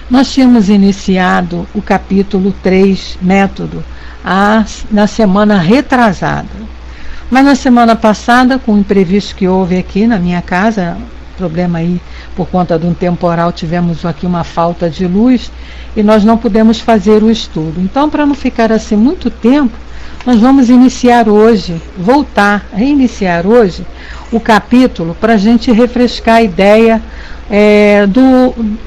Nós tínhamos iniciado o capítulo 3, método, na semana retrasada. Mas na semana passada, com o imprevisto que houve aqui na minha casa, problema aí por conta de um temporal, tivemos aqui uma falta de luz e nós não pudemos fazer o estudo. Então, para não ficar assim muito tempo, nós vamos iniciar hoje, reiniciar hoje o capítulo para a gente refrescar a ideia do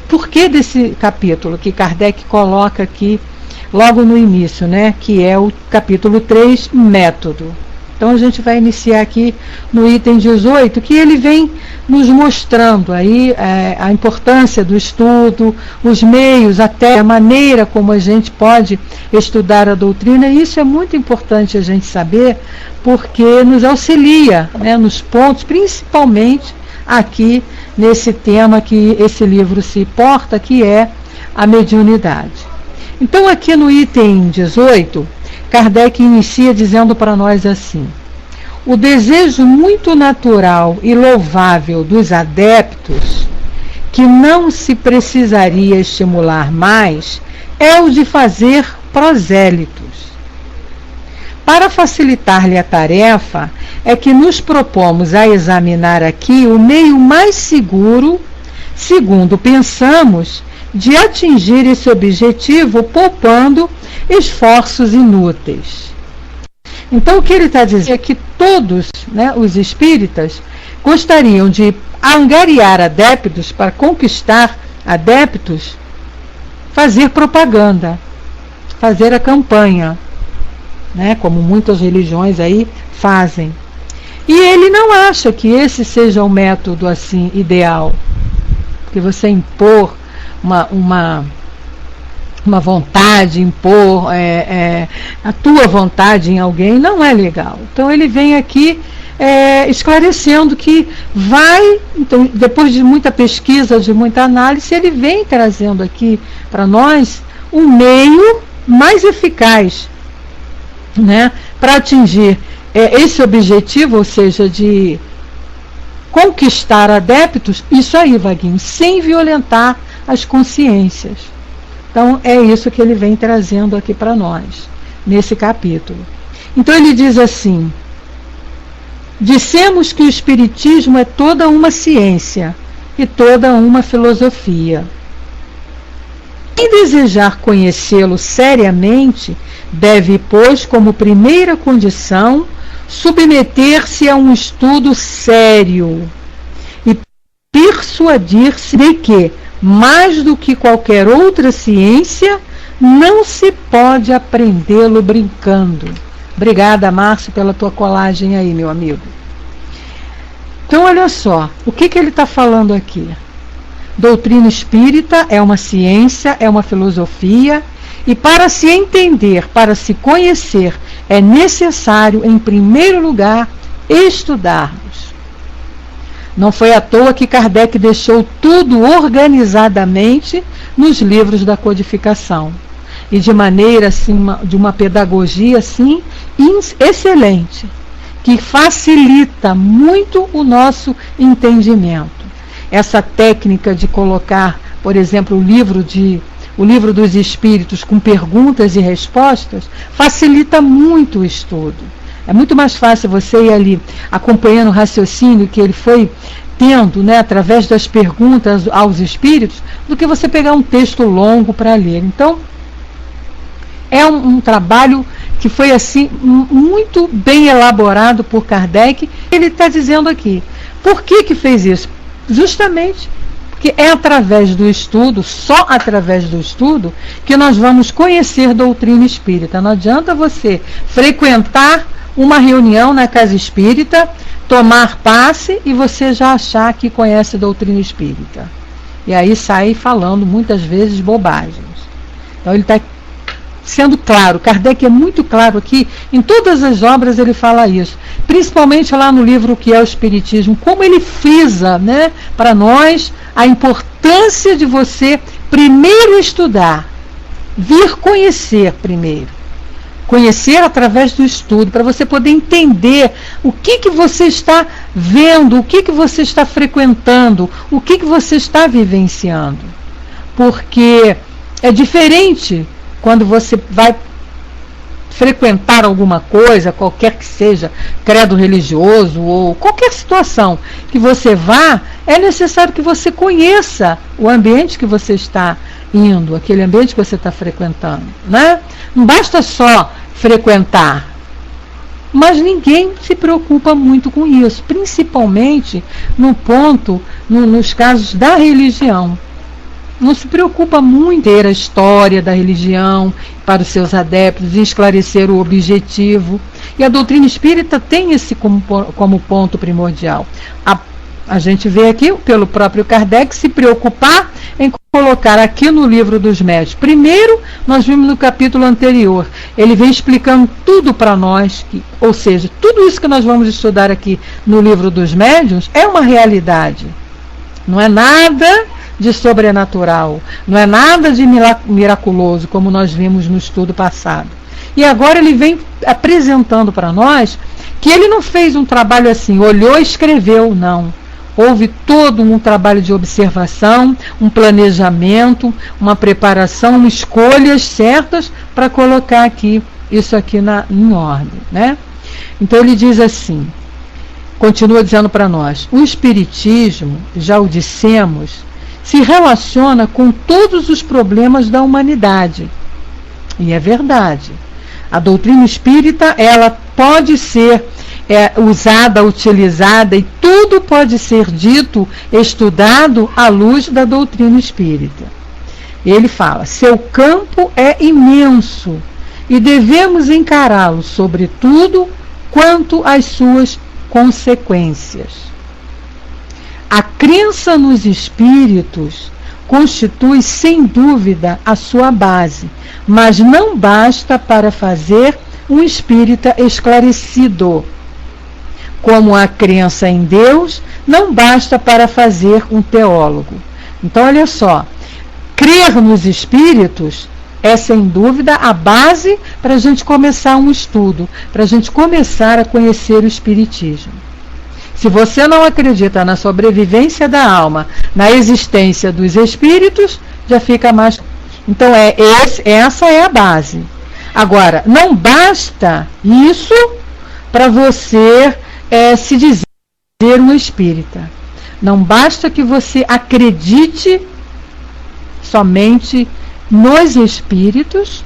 porquê desse capítulo que Kardec coloca aqui logo no início, né, que é o capítulo 3, método. Então a gente vai iniciar aqui no item 18, que ele vem nos mostrando aí a importância do estudo, os meios, até a maneira como a gente pode estudar a doutrina, e isso é muito importante a gente saber, porque nos auxilia, né, nos pontos, principalmente aqui nesse tema que esse livro se porta, que é a mediunidade. Então aqui no item 18, Kardec inicia dizendo para nós assim: o desejo muito natural e louvável dos adeptos, que não se precisaria estimular mais, é o de fazer prosélitos. Para facilitar-lhe a tarefa, é que nos propomos a examinar aqui o meio mais seguro, segundo pensamos, de atingir esse objetivo poupando esforços inúteis. Então o que ele está dizendo é que todos, né, os espíritas gostariam de angariar adeptos, para conquistar adeptos, fazer propaganda, fazer a campanha, né, como muitas religiões aí fazem. E ele não acha que esse seja o método assim ideal, que você impor uma vontade, impor a tua vontade em alguém, não é legal. Então ele vem aqui esclarecendo que então, depois de muita pesquisa, de muita análise, ele vem trazendo aqui para nós um meio mais eficaz, né, para atingir esse objetivo, ou seja, de conquistar adeptos, isso aí, Vaguinho, sem violentar as consciências. Então é isso que ele vem trazendo aqui para nós, nesse capítulo. Então ele diz assim: dissemos que o Espiritismo é toda uma ciência e toda uma filosofia. Quem desejar conhecê-lo seriamente deve, pois, como primeira condição, submeter-se a um estudo sério e persuadir-se de que, mais do que qualquer outra ciência, não se pode aprendê-lo brincando. Obrigada, Márcio, pela tua colagem aí, meu amigo. Então, olha só, o que ele está falando aqui? Doutrina espírita é uma ciência, é uma filosofia, e para se entender, para se conhecer, é necessário, em primeiro lugar, estudarmos. Não foi à toa que Kardec deixou tudo organizadamente nos livros da codificação. E de maneira assim, de uma pedagogia assim, excelente, que facilita muito o nosso entendimento. Essa técnica de colocar, por exemplo, o livro dos Espíritos com perguntas e respostas, facilita muito o estudo. É muito mais fácil você ir ali acompanhando o raciocínio que ele foi tendo, né, através das perguntas aos espíritos, do que você pegar um texto longo para ler. Então, é um trabalho que foi assim muito bem elaborado por Kardec. Ele está dizendo aqui, por que fez isso? Justamente porque é através do estudo, só através do estudo, que nós vamos conhecer doutrina espírita. Não adianta você frequentar uma reunião na casa espírita, tomar passe e você já achar que conhece doutrina espírita. E aí sai falando muitas vezes bobagens. Então ele está sendo claro, Kardec é muito claro aqui, em todas as obras ele fala isso, principalmente lá no livro que é o Espiritismo, como ele frisa, né, para nós a importância de você primeiro estudar, vir conhecer primeiro. Conhecer através do estudo, para você poder entender o que você está vendo, o que você está frequentando, o que você está vivenciando. porque é diferente quando você vai frequentar alguma coisa, qualquer que seja, credo religioso ou qualquer situação que você vá, é necessário que você conheça o ambiente que você está indo, aquele ambiente que você está frequentando, né? Não basta só frequentar, mas ninguém se preocupa muito com isso, principalmente nos casos da religião. Não se preocupa muito em ter a história da religião para os seus adeptos e esclarecer o objetivo. E a doutrina espírita tem esse como ponto primordial. A gente vê aqui, pelo próprio Kardec, se preocupar em colocar aqui no Livro dos Médiuns. Primeiro, nós vimos no capítulo anterior, ele vem explicando tudo para nós, ou seja, tudo isso que nós vamos estudar aqui no Livro dos Médiuns é uma realidade. Não é nada de sobrenatural, não é nada de miraculoso, como nós vimos no estudo passado. E agora ele vem apresentando para nós que ele não fez um trabalho assim, olhou e escreveu, não. Houve todo um trabalho de observação, um planejamento, uma preparação, escolhas certas para colocar aqui isso aqui em ordem, né? Então ele diz assim, continua dizendo para nós, o Espiritismo, já o dissemos, se relaciona com todos os problemas da humanidade. E é verdade. A doutrina espírita, ela pode ser usada, utilizada, e tudo pode ser dito, estudado à luz da doutrina espírita. Ele fala, seu campo é imenso e devemos encará-lo, sobretudo, quanto às suas consequências. A crença nos espíritos constitui, sem dúvida, a sua base, mas não basta para fazer um espírita esclarecido. Como a crença em Deus não basta para fazer um teólogo. Então, olha só, crer nos espíritos é, sem dúvida, a base para a gente começar um estudo, para a gente começar a conhecer o espiritismo. Se você não acredita na sobrevivência da alma, na existência dos espíritos, já fica mais... Então, essa é a base. Agora, não basta isso para você se dizer um espírita. Não basta que você acredite somente nos espíritos,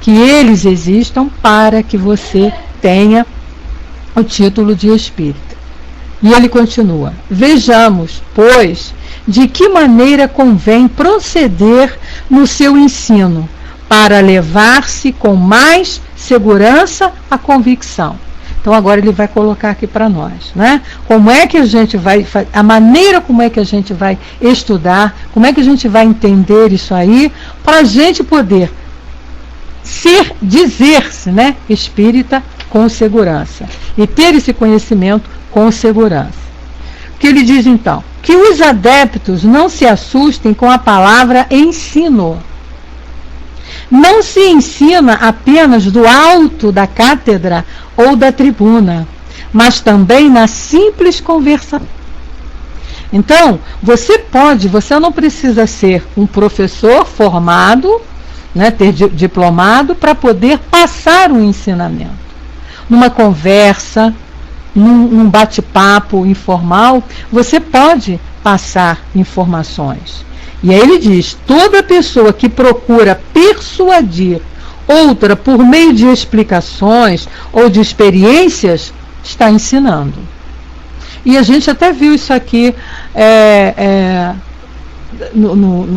que eles existam, para que você tenha o título de espírita. E ele continua, vejamos, pois, de que maneira convém proceder no seu ensino, para levar-se com mais segurança à convicção. Então agora ele vai colocar aqui para nós, né? Como é que a gente vai, a maneira como é que a gente vai estudar, como é que a gente vai entender isso aí, para a gente poder dizer-se, né, espírita com segurança, e ter esse conhecimento com segurança. Que ele diz então, que os adeptos não se assustem com a palavra ensino. Não se ensina apenas do alto da cátedra ou da tribuna, mas também na simples conversa. Então, você não precisa ser um professor formado, né, ter diplomado, para poder passar o ensinamento. Numa conversa, num bate-papo informal, você pode passar informações. E aí ele diz, toda pessoa que procura persuadir outra por meio de explicações ou de experiências, está ensinando. E a gente até viu isso aqui,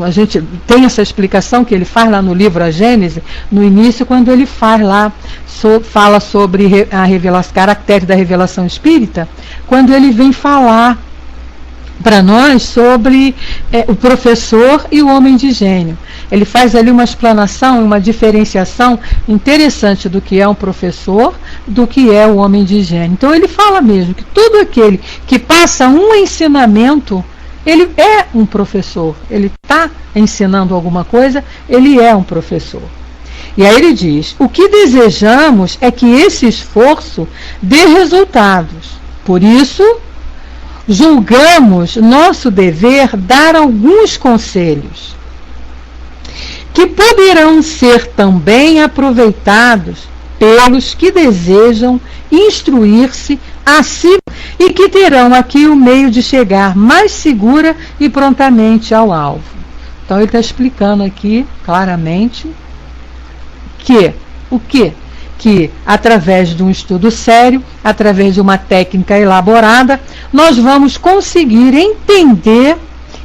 a gente tem essa explicação que ele faz lá no livro A Gênese, no início, quando ele fala sobre a revelação, caractere da revelação espírita, quando ele vem falar para nós sobre o professor e o homem de gênio. Ele faz ali uma explanação, uma diferenciação interessante do que é um professor, do que é o homem de gênio. Então ele fala mesmo que todo aquele que passa um ensinamento, ele é um professor, ele está ensinando alguma coisa, ele é um professor. E aí ele diz, o que desejamos é que esse esforço dê resultados. Por isso, julgamos nosso dever dar alguns conselhos. que poderão ser também aproveitados pelos que desejam instruir-se a si e que terão aqui o meio de chegar mais segura e prontamente ao alvo. Então ele está explicando aqui claramente que através de um estudo sério, através de uma técnica elaborada, nós vamos conseguir entender,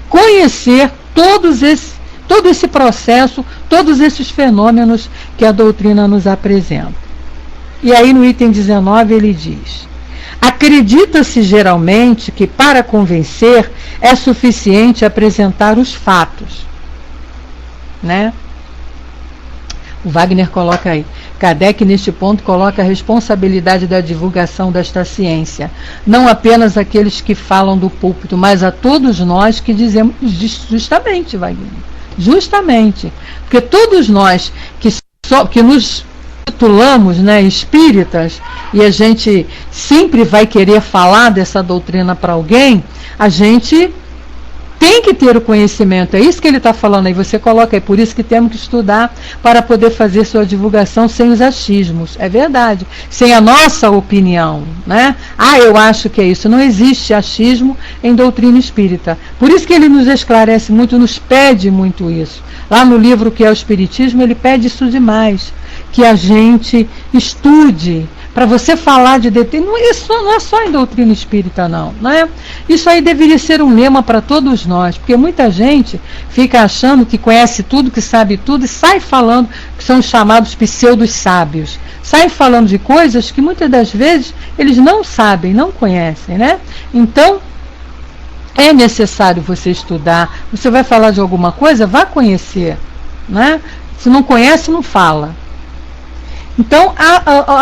conhecer todo esse processo, todos esses fenômenos que a doutrina nos apresenta. E aí no item 19 ele diz: acredita-se geralmente que para convencer é suficiente apresentar os fatos, né? O Wagner coloca aí: Kardec neste ponto coloca a responsabilidade da divulgação desta ciência, não apenas àqueles que falam do púlpito, mas a todos nós que dizemos, justamente, Wagner, justamente, porque todos nós que nos titulamos, né, espíritas, e a gente sempre vai querer falar dessa doutrina para alguém, a gente tem que ter o conhecimento, é isso que ele está falando aí, você coloca aí, por isso que temos que estudar para poder fazer sua divulgação sem os achismos, é verdade, sem a nossa opinião, né? Eu acho que é isso, não existe achismo em doutrina espírita, por isso que ele nos esclarece muito, nos pede muito isso, lá no livro que é o Espiritismo, ele pede isso demais, que a gente estude, para você falar de isso não é só em doutrina espírita não, né? Isso aí deveria ser um lema para todos nós, porque muita gente fica achando que conhece tudo, que sabe tudo, e sai falando, que são chamados pseudos sábios, sai falando de coisas que muitas das vezes eles não sabem, não conhecem, né? Então é necessário você estudar, você vai falar de alguma coisa, vá conhecer, né? Se não conhece, não fala. Então,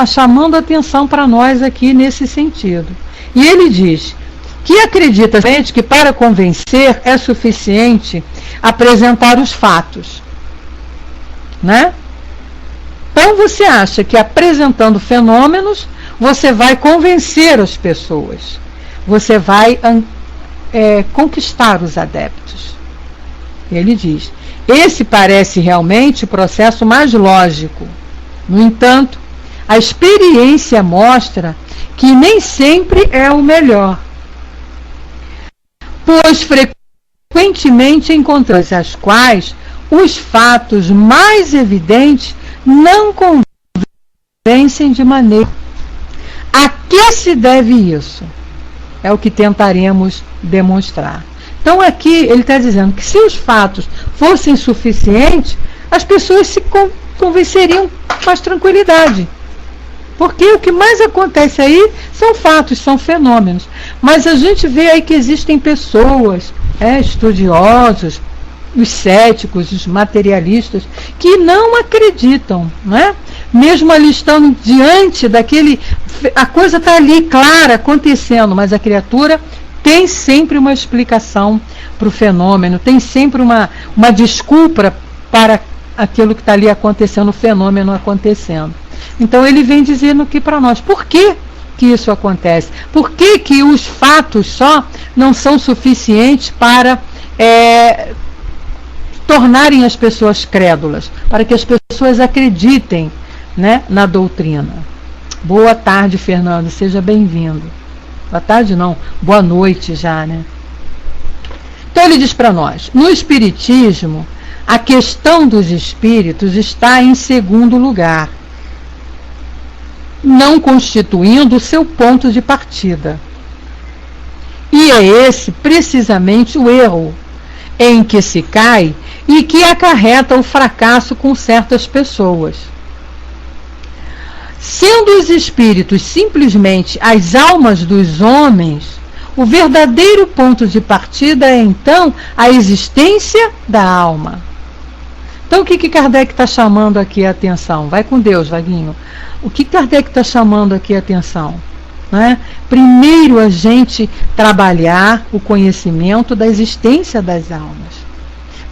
chamando a atenção para nós aqui nesse sentido. E ele diz que acredita que para convencer é suficiente apresentar os fatos, né? Então você acha que apresentando fenômenos você vai convencer as pessoas, você vai conquistar os adeptos. Ele diz, esse parece realmente o processo mais lógico. No entanto, a experiência mostra que nem sempre é o melhor, pois frequentemente encontramos as quais os fatos mais evidentes não convencem de maneira. A que se deve isso? É o que tentaremos demonstrar. Então aqui ele está dizendo que se os fatos fossem suficientes, as pessoas se convenceriam com mais tranquilidade. Porque o que mais acontece aí são fatos, são fenômenos. Mas a gente vê aí que existem pessoas, estudiosos, os céticos, os materialistas, que não acreditam, né? Mesmo ali estando diante daquele... A coisa está ali clara, acontecendo, mas a criatura tem sempre uma explicação para o fenômeno, tem sempre uma desculpa para aquilo que está ali acontecendo, o fenômeno acontecendo. Então ele vem dizendo aqui para nós, por que isso acontece? Por que os fatos só não são suficientes para tornarem as pessoas crédulas, para que as pessoas acreditem, né, na doutrina? Boa tarde, Fernando, seja bem-vindo. Boa tarde não, boa noite já, né? Então ele diz para nós, no Espiritismo, a questão dos espíritos está em segundo lugar, não constituindo o seu ponto de partida. E é esse precisamente o erro em que se cai e que acarreta o fracasso com certas pessoas. Sendo os espíritos simplesmente as almas dos homens, o verdadeiro ponto de partida é então a existência da alma. Então o que Kardec está chamando aqui a atenção? Vai com Deus, Vaguinho. O que Kardec está chamando aqui a atenção? Né? Primeiro a gente trabalhar o conhecimento da existência das almas.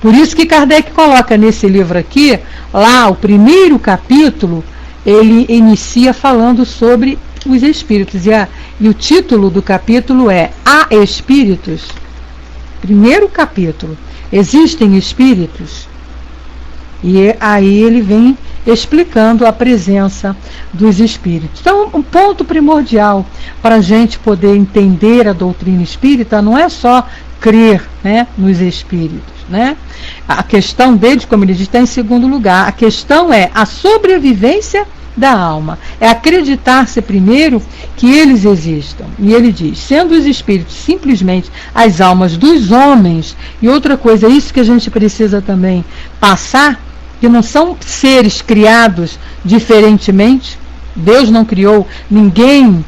Por isso que Kardec coloca nesse livro aqui, lá o primeiro capítulo, ele inicia falando sobre os espíritos. E o título do capítulo é Há Espíritos? Primeiro capítulo. Existem espíritos? E aí ele vem explicando a presença dos espíritos. Então, um ponto primordial para a gente poder entender a doutrina espírita não é só crer, né, nos espíritos, né? A questão deles, como ele diz, está em segundo lugar. A questão é a sobrevivência da alma. É acreditar-se primeiro que eles existam. E ele diz, sendo os espíritos simplesmente as almas dos homens, e outra coisa, isso que a gente precisa também passar, que não são seres criados diferentemente. Deus não criou ninguém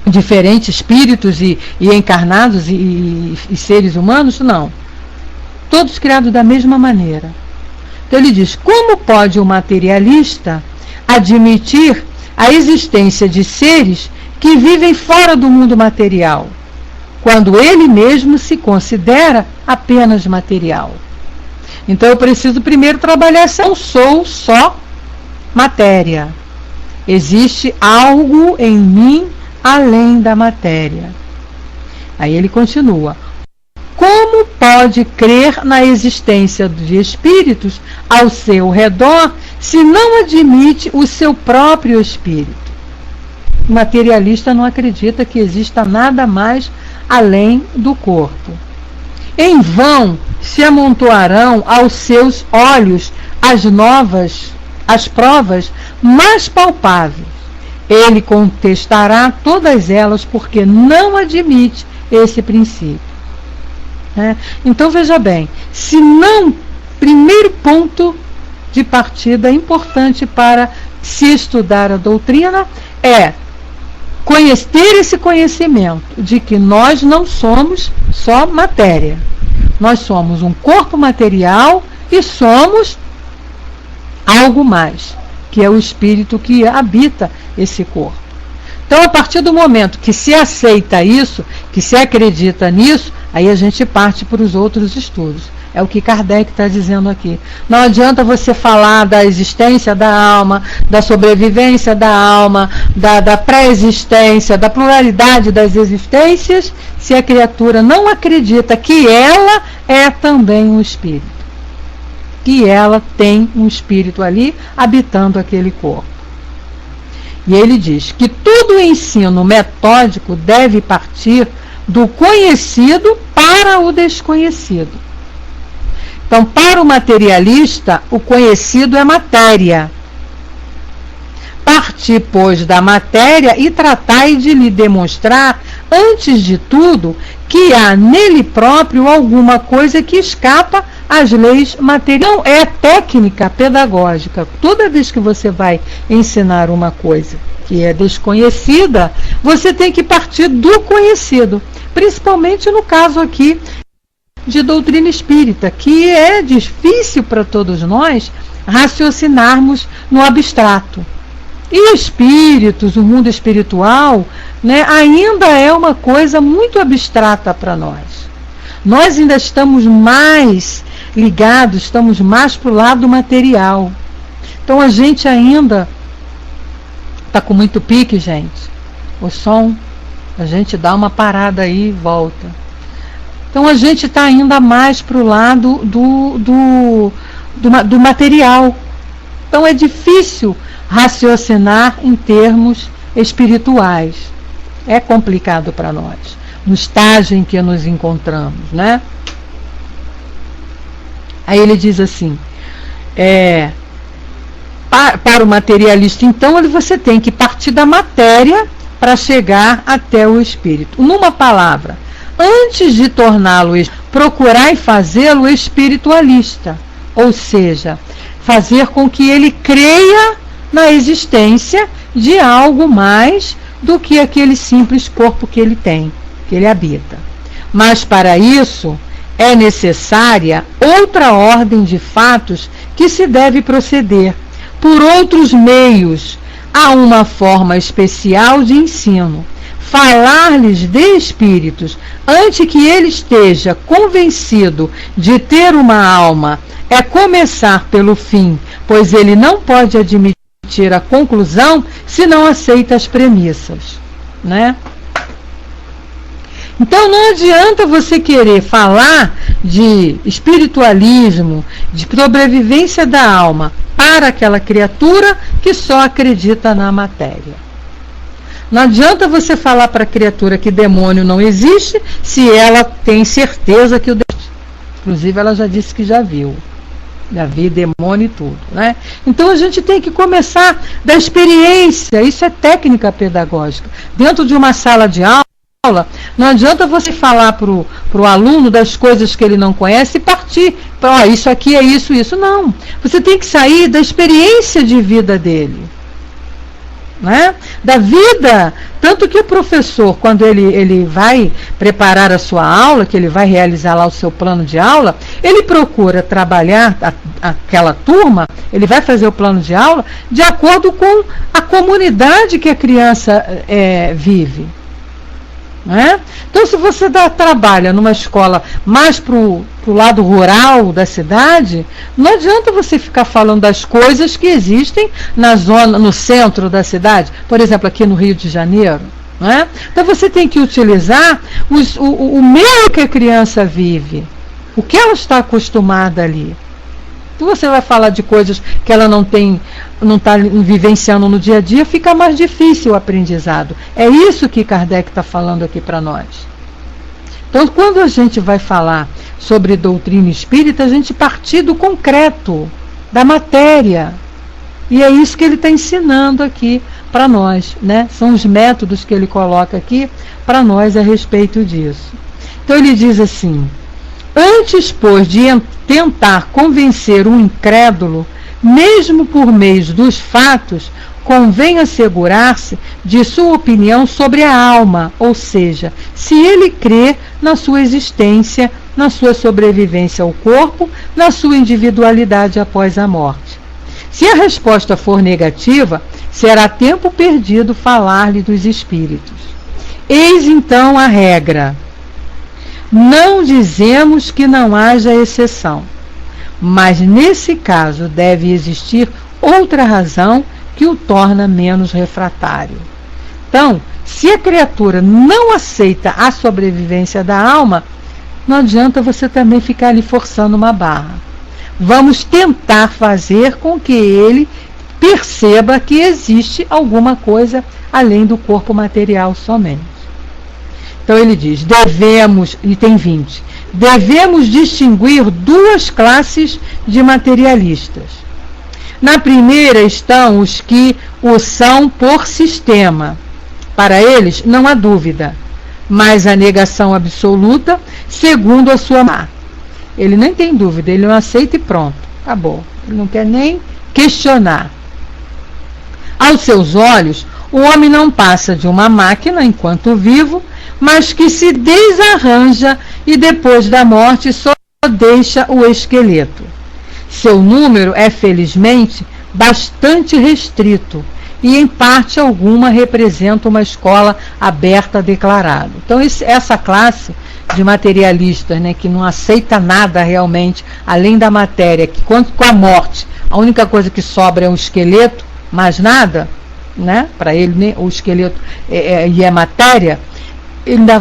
diferente, espíritos e encarnados e seres humanos, não. Todos criados da mesma maneira. Então ele diz, como pode o materialista admitir a existência de seres que vivem fora do mundo material, quando ele mesmo se considera apenas material? Então eu preciso primeiro trabalhar se eu sou só matéria. Existe algo em mim além da matéria. Aí ele continua. Como pode crer na existência de espíritos ao seu redor se não admite o seu próprio espírito? O materialista não acredita que exista nada mais além do corpo. Em vão se amontoarão aos seus olhos as provas mais palpáveis. Ele contestará todas elas porque não admite esse princípio. Então veja bem, se não, primeiro ponto de partida importante para se estudar a doutrina é ter esse conhecimento de que nós não somos só matéria. Nós somos um corpo material e somos algo mais, que é o espírito que habita esse corpo. Então, a partir do momento que se aceita isso, que se acredita nisso, aí a gente parte para os outros estudos. É o que Kardec está dizendo aqui. Não adianta você falar da existência da alma, da sobrevivência da alma, da pré-existência, da pluralidade das existências, se a criatura não acredita que ela é também um espírito. Que ela tem um espírito ali habitando aquele corpo. E ele diz que todo o ensino metódico deve partir do conhecido para o desconhecido. Então, para o materialista, o conhecido é matéria. Partir, pois, da matéria e tratai de lhe demonstrar, antes de tudo, que há nele próprio alguma coisa que escapa às leis materiais. Não é técnica pedagógica. Toda vez que você vai ensinar uma coisa que é desconhecida, você tem que partir do conhecido. Principalmente no caso aqui de doutrina espírita, que é difícil para todos nós raciocinarmos no abstrato. E espíritos, o mundo espiritual, né, ainda é uma coisa muito abstrata para nós. Nós ainda estamos mais ligados, estamos mais para o lado material. Então a gente ainda está com muito pique, gente. O som, a gente dá uma parada aí e volta. Então a gente está ainda mais para o lado do material. Então é difícil raciocinar em termos espirituais. É complicado para nós, no estágio em que nos encontramos, né? Aí ele diz assim, para o materialista, então, você tem que partir da matéria para chegar até o espírito. Numa palavra, antes de torná-lo, procurar fazê-lo espiritualista, ou seja, fazer com que ele creia na existência de algo mais do que aquele simples corpo que ele tem, que ele habita. Mas para isso é necessária outra ordem de fatos que se deve proceder por outros meios. Há uma forma especial de ensino. Falar-lhes de espíritos antes que ele esteja convencido de ter uma alma é começar pelo fim, pois ele não pode admitir a conclusão se não aceita as premissas, né? Então não adianta você querer falar de espiritualismo, de sobrevivência da alma para aquela criatura que só acredita na matéria. Não adianta você falar para a criatura que demônio não existe se ela tem certeza que o demônio... Inclusive ela já disse que já viu demônio e tudo, né? Então a gente tem que começar da experiência. Isso é técnica pedagógica. Dentro de uma sala de aula, não adianta você falar para o aluno das coisas que ele não conhece e partir para, isso aqui é isso. Não. Você tem que sair da experiência de vida dele, né? Da vida. Tanto que o professor, quando ele vai preparar a sua aula, que ele vai realizar lá o seu plano de aula, ele procura trabalhar aquela turma, ele vai fazer o plano de aula de acordo com a comunidade que a criança vive. Né? Então, se você trabalha numa escola mais para o lado rural da cidade, não adianta você ficar falando das coisas que existem na zona, no centro da cidade, por exemplo, aqui no Rio de Janeiro. Né? Então, você tem que utilizar o meio que a criança vive, o que ela está acostumada ali. Se você vai falar de coisas que ela não está vivenciando no dia a dia, fica mais difícil o aprendizado. É isso que Kardec está falando aqui para nós. Então, quando a gente vai falar sobre doutrina espírita, a gente partir do concreto, da matéria. E é isso que ele está ensinando aqui para nós, né? São os métodos que ele coloca aqui para nós a respeito disso. Então, ele diz assim: antes, pois, de tentar convencer um incrédulo, mesmo por meio dos fatos, convém assegurar-se de sua opinião sobre a alma, ou seja, se ele crê na sua existência, na sua sobrevivência ao corpo, na sua individualidade após a morte. Se a resposta for negativa, será tempo perdido falar-lhe dos espíritos. Eis então a regra. Não dizemos que não haja exceção, mas nesse caso deve existir outra razão que o torna menos refratário. Então, se a criatura não aceita a sobrevivência da alma, não adianta você também ficar ali forçando uma barra. Vamos tentar fazer com que ele perceba que existe alguma coisa além do corpo material somente. Então ele diz, item 20, devemos distinguir duas classes de materialistas. Na primeira estão os que o são por sistema. Para eles não há dúvida, mas a negação absoluta, segundo a sua má. Ele nem tem dúvida, ele não aceita e pronto, acabou. Ele não quer nem questionar. Aos seus olhos, o homem não passa de uma máquina enquanto vivo, mas que se desarranja e depois da morte só deixa o esqueleto. Seu número é, felizmente, bastante restrito e, em parte alguma, representa uma escola aberta declarada. Então, essa classe de materialistas, né, que não aceita nada realmente, além da matéria, que quanto com a morte, a única coisa que sobra é um esqueleto, mais nada, né, para ele, né, o esqueleto e a matéria.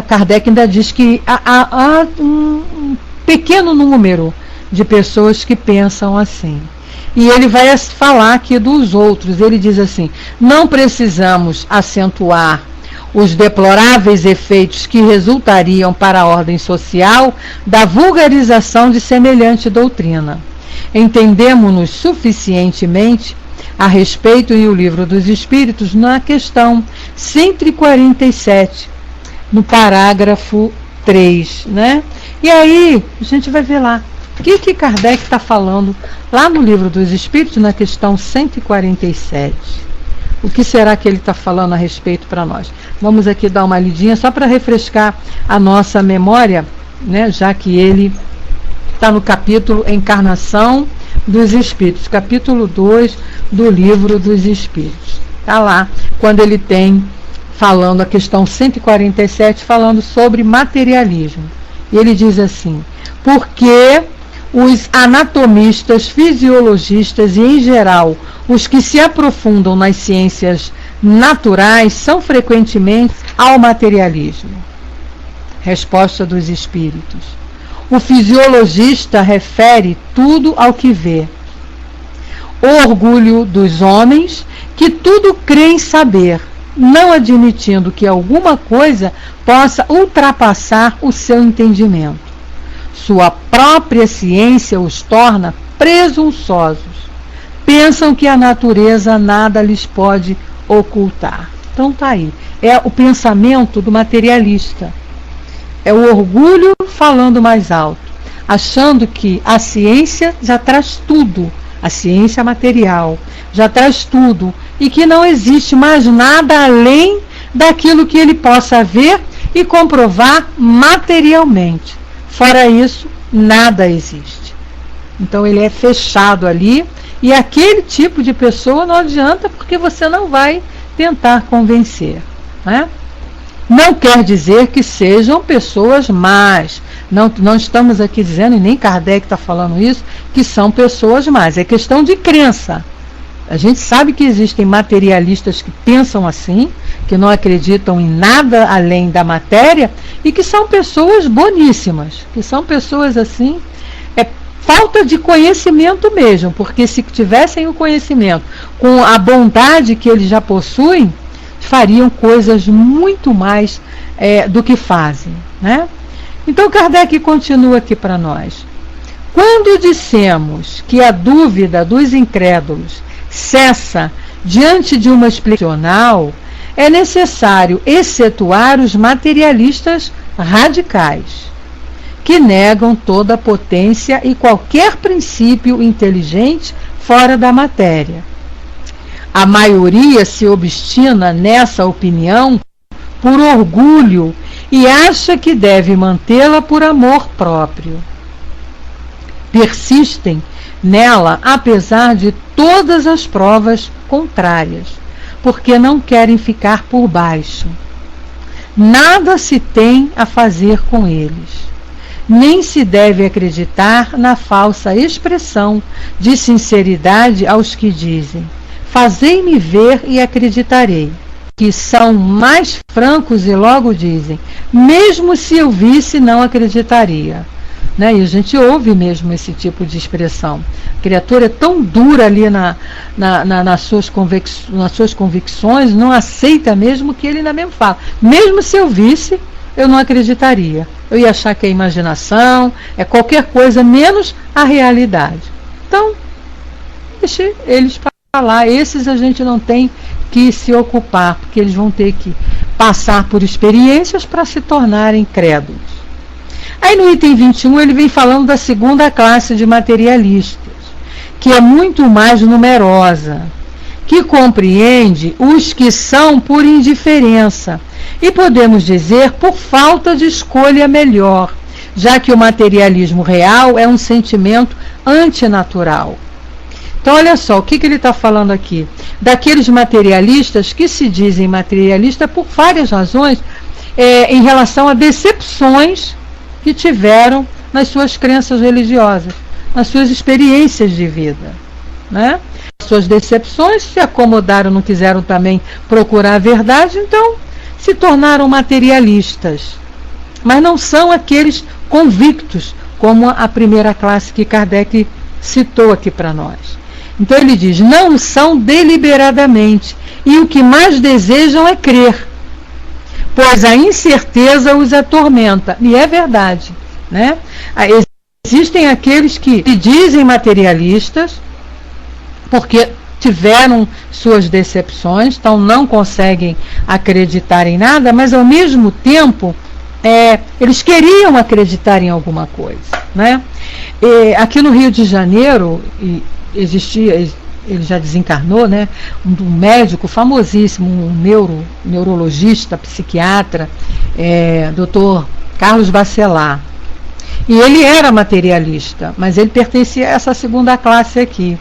Kardec ainda diz que há um pequeno número de pessoas que pensam assim. E ele vai falar aqui dos outros. Ele diz assim: não precisamos acentuar os deploráveis efeitos que resultariam para a ordem social da vulgarização de semelhante doutrina. Entendemos-nos suficientemente a respeito em O Livro dos Espíritos na questão 147, no parágrafo 3, né? E aí, a gente vai ver lá. O que Kardec está falando lá no Livro dos Espíritos, na questão 147? O que será que ele está falando a respeito para nós? Vamos aqui dar uma lidinha, só para refrescar a nossa memória, né? Já que ele está no capítulo Encarnação dos Espíritos, capítulo 2 do Livro dos Espíritos. Está lá, quando ele tem... falando a questão 147, falando sobre materialismo. E ele diz assim: porque os anatomistas, fisiologistas e, em geral, os que se aprofundam nas ciências naturais são frequentemente ao materialismo. Resposta dos espíritos. O fisiologista refere tudo ao que vê. O orgulho dos homens, que tudo creem saber, não admitindo que alguma coisa possa ultrapassar o seu entendimento. Sua própria ciência os torna presunçosos. Pensam que a natureza nada lhes pode ocultar. Então tá aí. É o pensamento do materialista. É o orgulho falando mais alto, achando que a ciência já traz tudo, a ciência material já traz tudo, e que não existe mais nada além daquilo que ele possa ver e comprovar materialmente. Fora isso, nada existe. Então ele é fechado ali, e aquele tipo de pessoa não adianta, porque você não vai tentar convencer, né? Não quer dizer que sejam pessoas más. Não estamos aqui dizendo, e nem Kardec está falando isso, que são pessoas más. É questão de crença. A gente sabe que existem materialistas que pensam assim, que não acreditam em nada além da matéria, e que são pessoas boníssimas, que são pessoas assim, falta de conhecimento mesmo, porque se tivessem o conhecimento com a bondade que eles já possuem, fariam coisas muito mais do que fazem, né? Então Kardec continua aqui para nós. Quando dissemos que a dúvida dos incrédulos cessa diante de uma explicação, é necessário excetuar os materialistas radicais, que negam toda a potência e qualquer princípio inteligente fora da matéria. A maioria se obstina nessa opinião por orgulho e acha que deve mantê-la por amor próprio. Persistem nela apesar de todas as provas contrárias, porque não querem ficar por baixo. Nada se tem a fazer com eles. Nem se deve acreditar na falsa expressão de sinceridade aos que dizem: fazei-me ver e acreditarei, que são mais francos e logo dizem: mesmo se eu visse, não acreditaria. Né? E a gente ouve mesmo esse tipo de expressão. A criatura é tão dura ali nas suas convicções, não aceita mesmo que ele ainda mesmo fala. Mesmo se eu visse, eu não acreditaria. Eu ia achar que é imaginação, é qualquer coisa menos a realidade. Então, deixe eles falar. Esses a gente não tem que se ocupar, porque eles vão ter que passar por experiências para se tornarem crédulos. Aí no item 21 ele vem falando da segunda classe de materialistas, que é muito mais numerosa, que compreende os que são por indiferença, e podemos dizer por falta de escolha melhor, já que o materialismo real é um sentimento antinatural. Então olha só, o que ele está falando aqui? Daqueles materialistas que se dizem materialistas por várias razões, em relação a decepções que tiveram nas suas crenças religiosas, nas suas experiências de vida, né? Suas decepções, se acomodaram, não quiseram também procurar a verdade, então se tornaram materialistas, mas não são aqueles convictos, como a primeira classe que Kardec citou aqui para nós. Então ele diz: não são deliberadamente, e o que mais desejam é crer, pois a incerteza os atormenta. E é verdade, né? Existem aqueles que se dizem materialistas porque tiveram suas decepções, então não conseguem acreditar em nada, mas ao mesmo tempo eles queriam acreditar em alguma coisa, né? Aqui no Rio de Janeiro existia, ele já desencarnou, né, um médico famosíssimo, um neurologista, psiquiatra, Dr. Carlos Bacelar. E ele era materialista, mas ele pertencia a essa segunda classe aqui.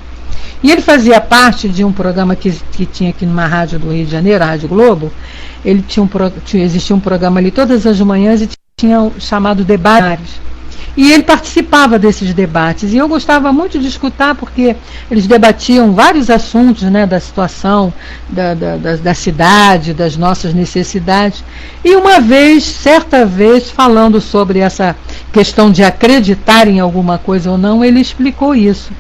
E ele fazia parte de um programa que tinha aqui numa rádio do Rio de Janeiro, a Rádio Globo. Ele existia um programa ali todas as manhãs e tinha chamado Debates. E ele participava desses debates, e eu gostava muito de escutar, porque eles debatiam vários assuntos, né, da situação da cidade, das nossas necessidades. E uma vez, certa vez, falando sobre essa questão de acreditar em alguma coisa ou não, ele explicou isso,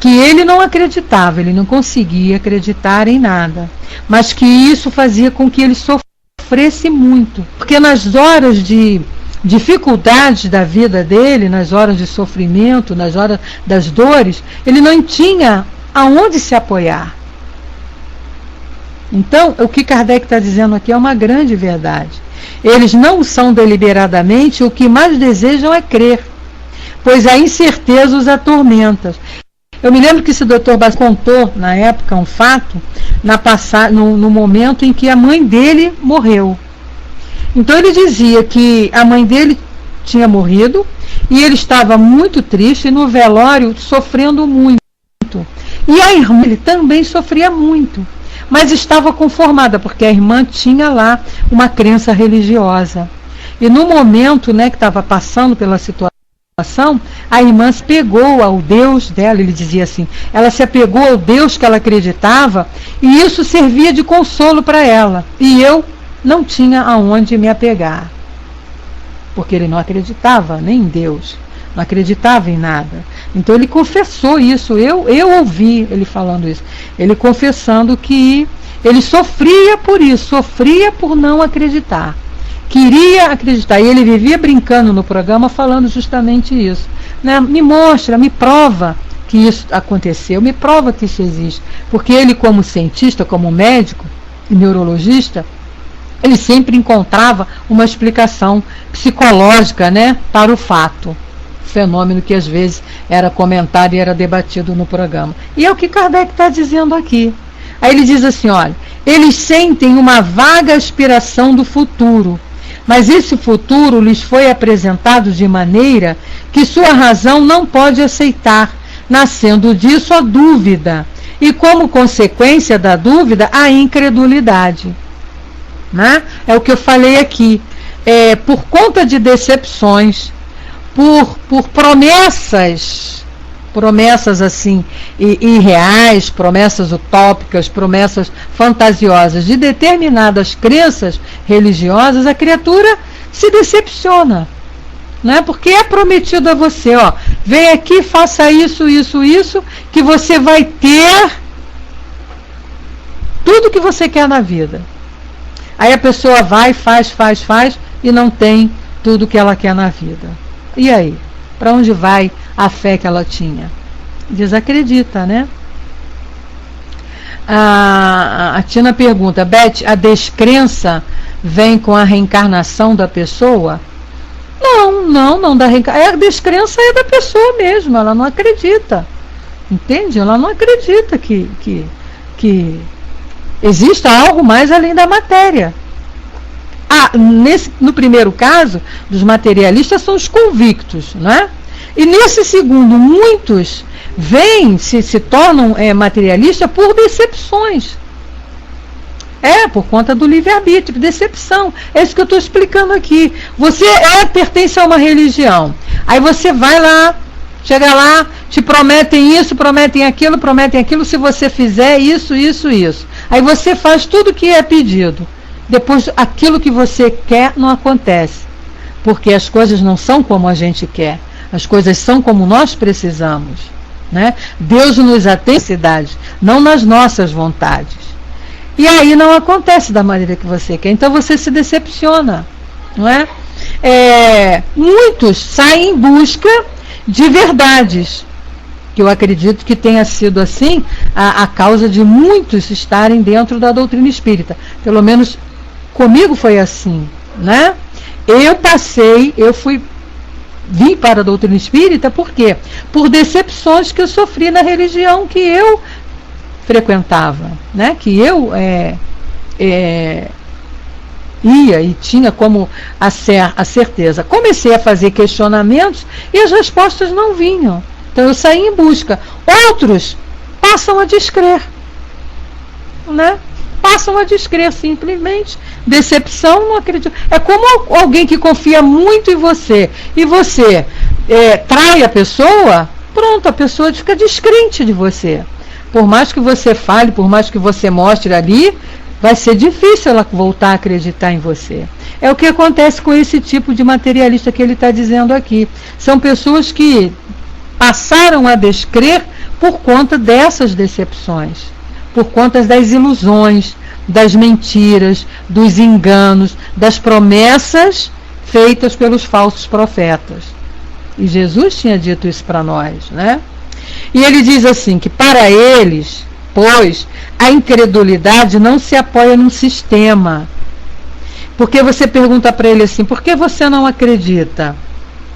que ele não acreditava, ele não conseguia acreditar em nada, mas que isso fazia com que ele sofresse muito, porque nas horas de dificuldades da vida dele, nas horas de sofrimento, nas horas das dores, ele não tinha aonde se apoiar. Então, o que Kardec está dizendo aqui é uma grande verdade. Eles não são deliberadamente, o que mais desejam é crer, pois a incerteza os atormenta. Eu me lembro que esse doutor Bas contou, na época, um fato, no momento em que a mãe dele morreu. Então ele dizia que a mãe dele tinha morrido e ele estava muito triste e no velório sofrendo muito. E a irmã dele também sofria muito, mas estava conformada, porque a irmã tinha lá uma crença religiosa. E no momento, né, que estava passando pela situação, a irmã se pegou ao Deus dela, ele dizia assim, ela se apegou ao Deus que ela acreditava e isso servia de consolo para ela. E eu não tinha aonde me apegar, porque ele não acreditava nem em Deus, não acreditava em nada. Então ele confessou isso, eu ouvi ele falando isso, ele confessando que ele sofria por isso, sofria por não acreditar, queria acreditar, e ele vivia brincando no programa falando justamente isso, né? Me mostra, me prova que isso aconteceu, me prova que isso existe, porque ele, como cientista, como médico e neurologista, ele sempre encontrava uma explicação psicológica, né, para o fato, fenômeno que às vezes era comentado e era debatido no programa. E é o que Kardec está dizendo aqui. Aí ele diz assim, olha, eles sentem uma vaga aspiração do futuro, mas esse futuro lhes foi apresentado de maneira que sua razão não pode aceitar, nascendo disso a dúvida, e como consequência da dúvida, a incredulidade. Né? É o que eu falei aqui, por conta de decepções, por promessas assim irreais, promessas utópicas, promessas fantasiosas de determinadas crenças religiosas, a criatura se decepciona, né? Porque é prometido a você, ó, vem aqui, faça isso, que você vai ter tudo que você quer na vida. Aí a pessoa vai, faz e não tem tudo que ela quer na vida. E aí? Para onde vai a fé que ela tinha? Desacredita, né? A Tina pergunta, Beth, a descrença vem com a reencarnação da pessoa? Não da reencarnação. A descrença é da pessoa mesmo, ela não acredita. Entende? Ela não acredita que exista algo mais além da matéria. No primeiro caso, dos materialistas são os convictos, né? E nesse segundo, muitos se tornam materialistas por decepções. Por conta do livre-arbítrio, decepção. É isso que eu estou explicando aqui. Você pertence a uma religião. Aí você vai lá, chega lá, te prometem isso, prometem aquilo, se você fizer isso. Aí você faz tudo o que é pedido. Depois, aquilo que você quer não acontece. Porque as coisas não são como a gente quer. As coisas são como nós precisamos. Né? Deus nos atende à cidade, não nas nossas vontades. E aí não acontece da maneira que você quer. Então você se decepciona. Não é? Muitos saem em busca de verdades, que eu acredito que tenha sido assim a causa de muitos estarem dentro da doutrina espírita. Pelo menos comigo foi assim, né? Vim para a doutrina espírita, por quê? Por decepções que eu sofri na religião que eu frequentava, né? Que eu ia e tinha como a certeza. Comecei a fazer questionamentos e as respostas não vinham. Então eu saí em busca. Outros passam a descrer, né? passam a descrer simplesmente. Decepção, não acredito. É como alguém que confia muito em você e você trai a pessoa, pronto, a pessoa fica descrente de você. Por mais que você fale, por mais que você mostre ali, vai ser difícil ela voltar a acreditar em você. É o que acontece com esse tipo de materialista que ele está dizendo aqui. São pessoas que passaram a descrer por conta dessas decepções, por conta das ilusões, das mentiras, dos enganos, das promessas feitas pelos falsos profetas. E Jesus tinha dito isso para nós, né? E ele diz assim, que para eles, pois, a incredulidade não se apoia num sistema. Porque você pergunta para ele assim, por que você não acredita?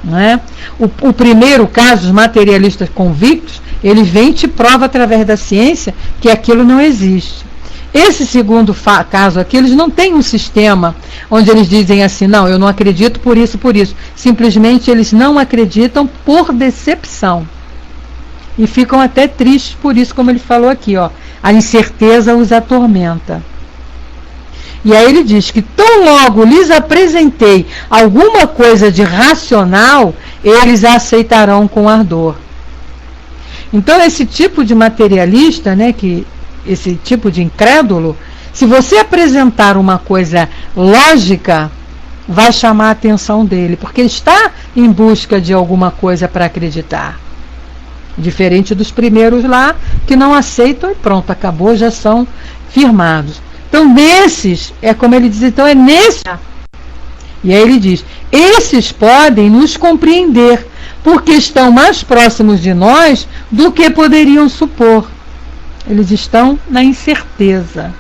Não é? O primeiro caso, os materialistas convictos, ele vem e te prova através da ciência que aquilo não existe. Esse segundo caso aqui, eles não têm um sistema onde eles dizem assim, não, eu não acredito por isso, por isso. Simplesmente eles não acreditam por decepção. E ficam até tristes por isso, como ele falou aqui, ó, a incerteza os atormenta. E aí ele diz que tão logo lhes apresentei alguma coisa de racional, eles a aceitarão com ardor. Então esse tipo de materialista, né, esse tipo de incrédulo, se você apresentar uma coisa lógica, vai chamar a atenção dele, porque ele está em busca de alguma coisa para acreditar. Diferente dos primeiros lá, que não aceitam e pronto, acabou, já são firmados. Então, nesses, é como ele diz, então é nesse. E aí ele diz, esses podem nos compreender, porque estão mais próximos de nós do que poderiam supor. Eles estão na incerteza,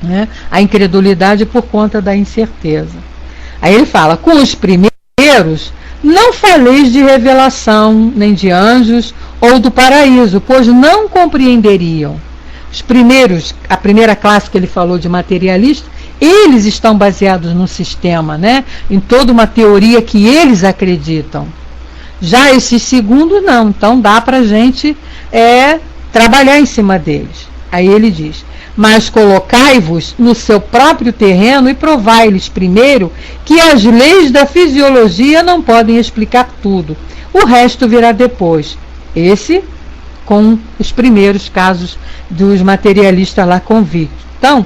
né? A incredulidade por conta da incerteza. Aí ele fala, com os primeiros, não faleis de revelação, nem de anjos ou do paraíso, pois não compreenderiam. Os primeiros, a primeira classe que ele falou de materialista, eles estão baseados no sistema, né? Em toda uma teoria que eles acreditam. Já esses segundos não, então dá para a gente trabalhar em cima deles. Aí ele diz, mas colocai-vos no seu próprio terreno e provai-lhes primeiro que as leis da fisiologia não podem explicar tudo. O resto virá depois. Esse com os primeiros casos dos materialistas lá convictos. Então,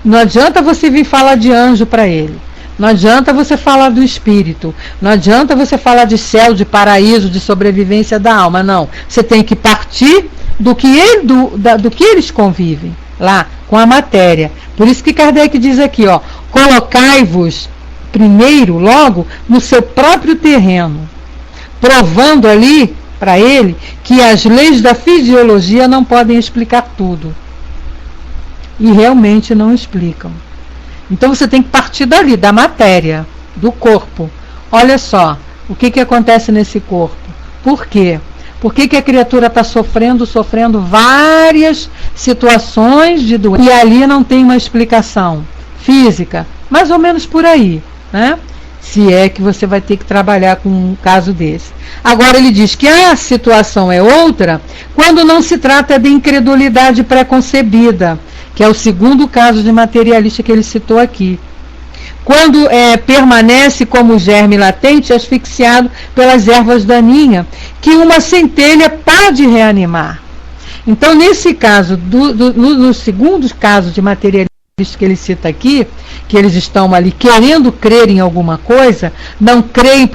não adianta você vir falar de anjo para ele. Não adianta você falar do espírito. Não adianta você falar de céu, de paraíso, de sobrevivência da alma. Não. Você tem que partir do que eles convivem lá com a matéria. Por isso que Kardec diz aqui, ó, colocai-vos primeiro, logo, no seu próprio terreno, provando ali para ele que as leis da fisiologia não podem explicar tudo. E realmente não explicam. Então você tem que partir dali, da matéria, do corpo. Olha só, o que acontece nesse corpo? Por quê? Por que a criatura está sofrendo várias situações de doença? E ali não tem uma explicação física, mais ou menos por aí, né? Se é que você vai ter que trabalhar com um caso desse. Agora ele diz que a situação é outra quando não se trata de incredulidade pré-concebida, que é o segundo caso de materialista que ele citou aqui. Quando permanece como germe latente, asfixiado pelas ervas daninhas, que uma centelha pode reanimar. Então, nesse caso, no segundo caso de materialista que ele cita aqui, que eles estão ali querendo crer em alguma coisa, não creem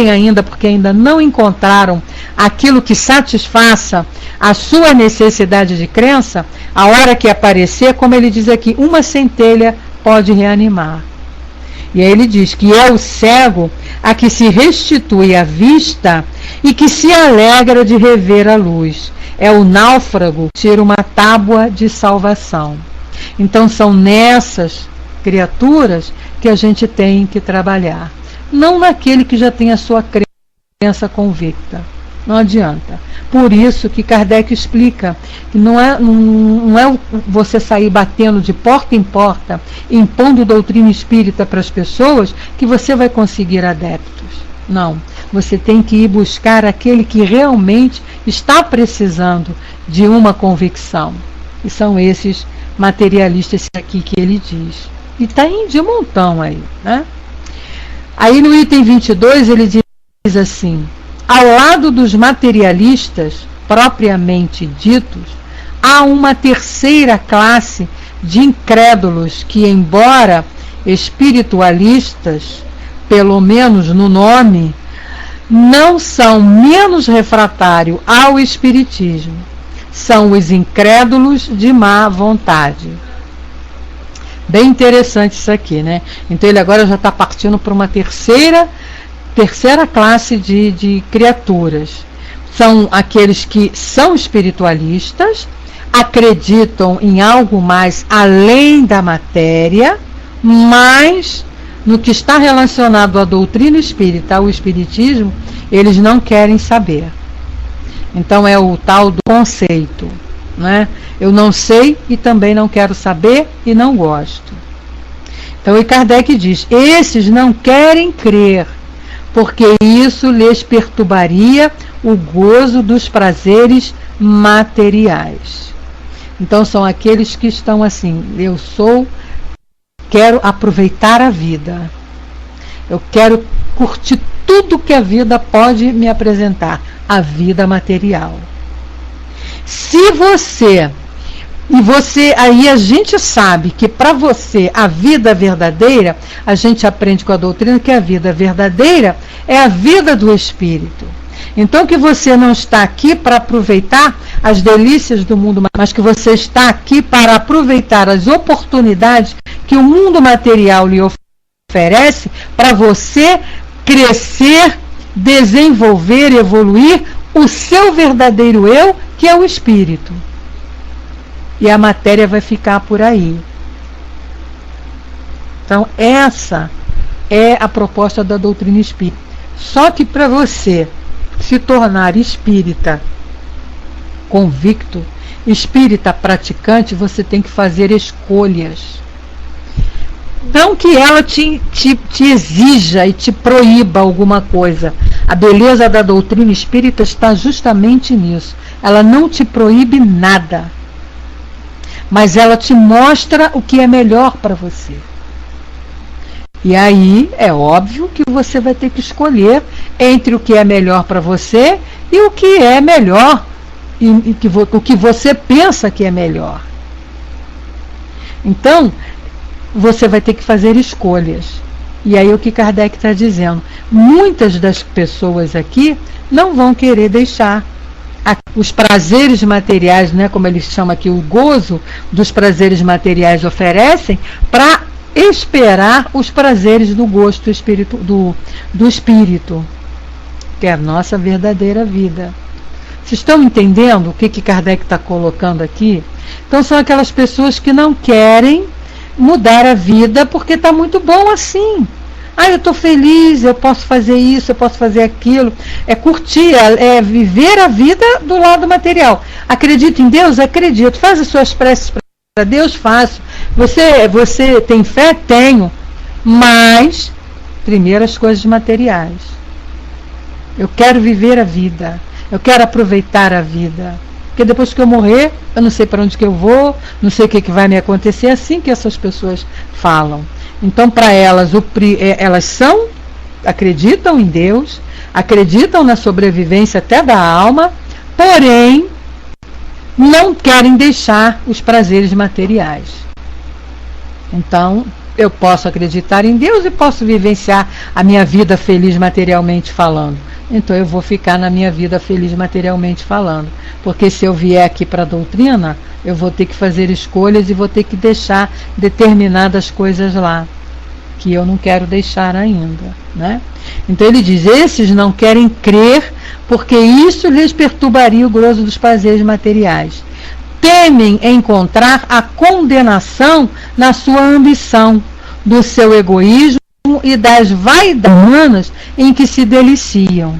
ainda porque ainda não encontraram aquilo que satisfaça a sua necessidade de crença, a hora que aparecer, como ele diz aqui, uma centelha pode reanimar. E aí ele diz que é o cego a que se restitui a vista e que se alegra de rever a luz. É o náufrago que tira uma tábua de salvação. Então são nessas criaturas que a gente tem que trabalhar. Não naquele que já tem a sua crença convicta. Não adianta. Por isso que Kardec explica que não é você sair batendo de porta em porta, impondo doutrina espírita para as pessoas, que você vai conseguir adeptos. Não. Você tem que ir buscar aquele que realmente está precisando de uma convicção. E são esses materialista esse aqui que ele diz. E está de montão aí, né? Aí no item 22 ele diz assim: ao lado dos materialistas propriamente ditos, há uma terceira classe de incrédulos que, embora espiritualistas, pelo menos no nome, não são menos refratários ao espiritismo. São os incrédulos de má vontade. Bem interessante isso aqui, né? Então ele agora já está partindo para uma terceira classe de criaturas. São aqueles que são espiritualistas, acreditam em algo mais além da matéria, mas no que está relacionado à doutrina espírita, ao espiritismo, eles não querem saber. Então é o tal do conceito, né? Eu não sei e também não quero saber e não gosto. Então o Kardec diz: esses não querem crer, porque isso lhes perturbaria o gozo dos prazeres materiais. Então são aqueles que estão assim: quero aproveitar a vida, eu quero curtir tudo que a vida pode me apresentar, a vida material. Se você, aí a gente sabe que para você a vida verdadeira, a gente aprende com a doutrina que a vida verdadeira é a vida do espírito. Então que você não está aqui para aproveitar as delícias do mundo, mas que você está aqui para aproveitar as oportunidades que o mundo material lhe oferece para você crescer, desenvolver, evoluir o seu verdadeiro eu, que é o espírito. E a matéria vai ficar por aí. Então essa é a proposta da doutrina espírita. Só que para você se tornar espírita convicto, espírita praticante, você tem que fazer escolhas. Não que ela te exija e te proíba alguma coisa. A beleza da doutrina espírita está justamente nisso. Ela não te proíbe nada, mas ela te mostra o que é melhor para você. E aí é óbvio que você vai ter que escolher entre o que é melhor para você e o que é melhor, o que você pensa que é melhor. Então você vai ter que fazer escolhas. E aí o que Kardec está dizendo: muitas das pessoas aqui não vão querer deixar os prazeres materiais, né, como eles chamam aqui, o gozo dos prazeres materiais oferecem, para esperar os prazeres do gosto do espírito, que é a nossa verdadeira vida. Vocês estão entendendo o que Kardec está colocando aqui? Então são aquelas pessoas que não querem mudar a vida porque está muito bom assim. Eu estou feliz, eu posso fazer isso, eu posso fazer aquilo. É curtir, é viver a vida do lado material. Acredita em Deus? Acredito. Faz as suas preces para Deus? Faço. Você tem fé? Tenho. Mas primeiro as coisas materiais. Eu quero viver a vida. Eu quero aproveitar a vida. Porque depois que eu morrer, eu não sei para onde que eu vou, não sei o que vai me acontecer. É assim que essas pessoas falam. Então, para elas, elas acreditam em Deus, acreditam na sobrevivência até da alma, porém, não querem deixar os prazeres materiais. Então, eu posso acreditar em Deus e posso vivenciar a minha vida feliz materialmente falando. Então eu vou ficar na minha vida feliz materialmente falando. Porque se eu vier aqui para a doutrina, eu vou ter que fazer escolhas e vou ter que deixar determinadas coisas lá, que eu não quero deixar ainda, né? Então ele diz: esses não querem crer, porque isso lhes perturbaria o gozo dos prazeres materiais. Temem encontrar a condenação na sua ambição, do seu egoísmo e das vaidades humanas em que se deliciam.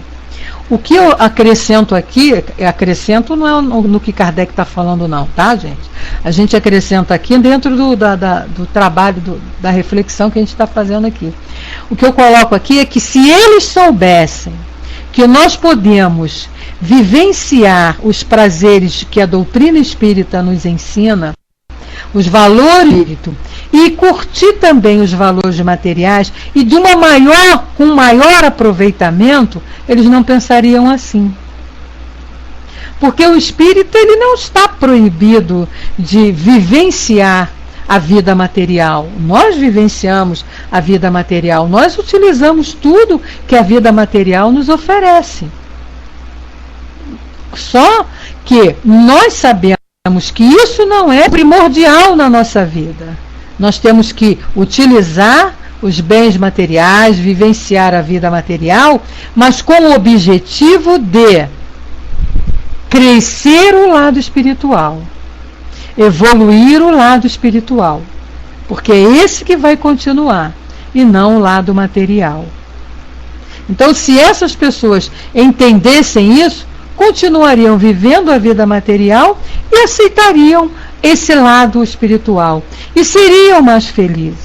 O que eu acrescento aqui, acrescento não é no que Kardec está falando não, tá, gente? A gente acrescenta aqui dentro do trabalho, da reflexão que a gente está fazendo aqui. O que eu coloco aqui é que se eles soubessem que nós podemos vivenciar os prazeres que a doutrina espírita nos ensina, os valores do espírito e curtir também os valores materiais e com maior aproveitamento, eles não pensariam assim. Porque o espírito ele não está proibido de vivenciar a vida material. Nós vivenciamos a vida material, nós utilizamos tudo que a vida material nos oferece. Só que nós sabemos que isso não é primordial na nossa vida. Nós temos que utilizar os bens materiais, vivenciar a vida material, mas com o objetivo de crescer o lado espiritual, evoluir o lado espiritual, porque é esse que vai continuar e não o lado material. Então, se essas pessoas entendessem isso, continuariam vivendo a vida material e aceitariam esse lado espiritual e seriam mais felizes.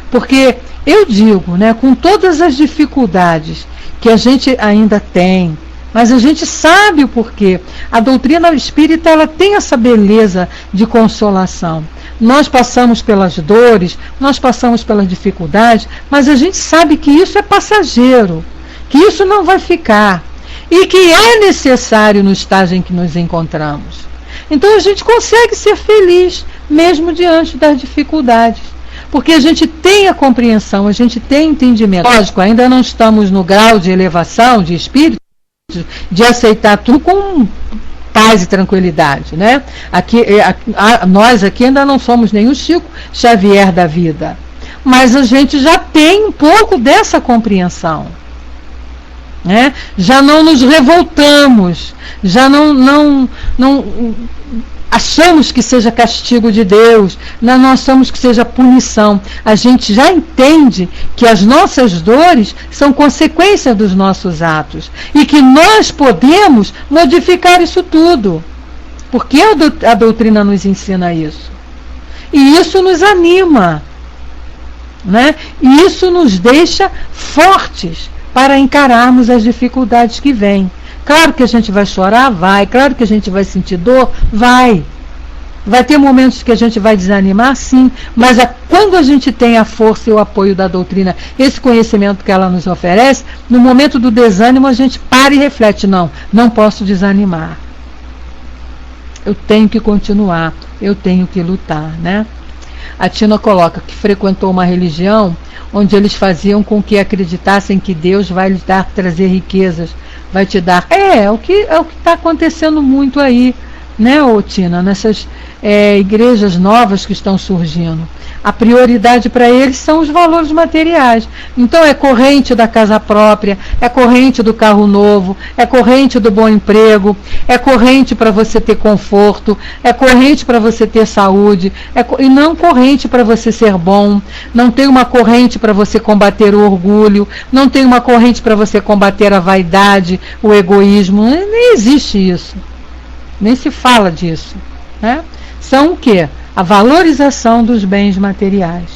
Porque eu digo, né, com todas as dificuldades que a gente ainda tem, mas a gente sabe o porquê. A doutrina espírita ela tem essa beleza de consolação. Nós passamos pelas dores, nós passamos pelas dificuldades, mas a gente sabe que isso é passageiro, que isso não vai ficar e que é necessário no estágio em que nos encontramos. Então a gente consegue ser feliz mesmo diante das dificuldades, porque a gente tem a compreensão, a gente tem entendimento. Lógico, ainda não estamos no grau de elevação de espírito, de aceitar tudo com paz e tranquilidade, né? Nós aqui ainda não somos nenhum Chico Xavier da vida, mas a gente já tem um pouco dessa compreensão, né? Já não nos revoltamos, já não achamos que seja castigo de Deus, não achamos que seja punição. A gente já entende que as nossas dores são consequência dos nossos atos e que nós podemos modificar isso tudo, porque a doutrina nos ensina isso. E isso nos anima, né? E isso nos deixa fortes para encararmos as dificuldades que vêm. Claro que a gente vai chorar, vai. Claro que a gente vai sentir dor, vai. Vai ter momentos que a gente vai desanimar, sim. Mas quando a gente tem a força e o apoio da doutrina, esse conhecimento que ela nos oferece, no momento do desânimo a gente para e reflete. Não posso desanimar. Eu tenho que continuar. Eu tenho que lutar, né? A Tina coloca que frequentou uma religião onde eles faziam com que acreditassem que Deus vai lhes trazer riquezas, vai te dar. É o que está acontecendo muito aí, né, Tina, nessas igrejas novas que estão surgindo. A prioridade para eles são os valores materiais. Então é corrente da casa própria, é corrente do carro novo, é corrente do bom emprego, é corrente para você ter conforto, é corrente para você ter saúde, e não corrente para você ser bom. Não tem uma corrente para você combater o orgulho, não tem uma corrente para você combater a vaidade, o egoísmo. Nem existe isso. Nem se fala disso, né? São o quê? A valorização dos bens materiais.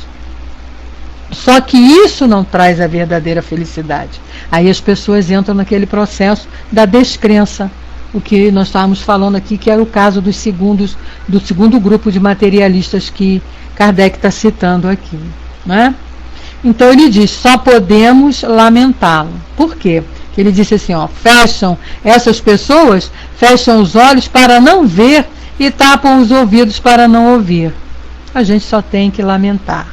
Só que isso não traz a verdadeira felicidade. Aí as pessoas entram naquele processo da descrença, o que nós estávamos falando aqui, que era o caso do segundo grupo de materialistas que Kardec está citando aqui, né? Então ele diz, só podemos lamentá-lo. Por quê? Que ele disse assim, essas pessoas fecham os olhos para não ver e tapam os ouvidos para não ouvir. A gente só tem que lamentar.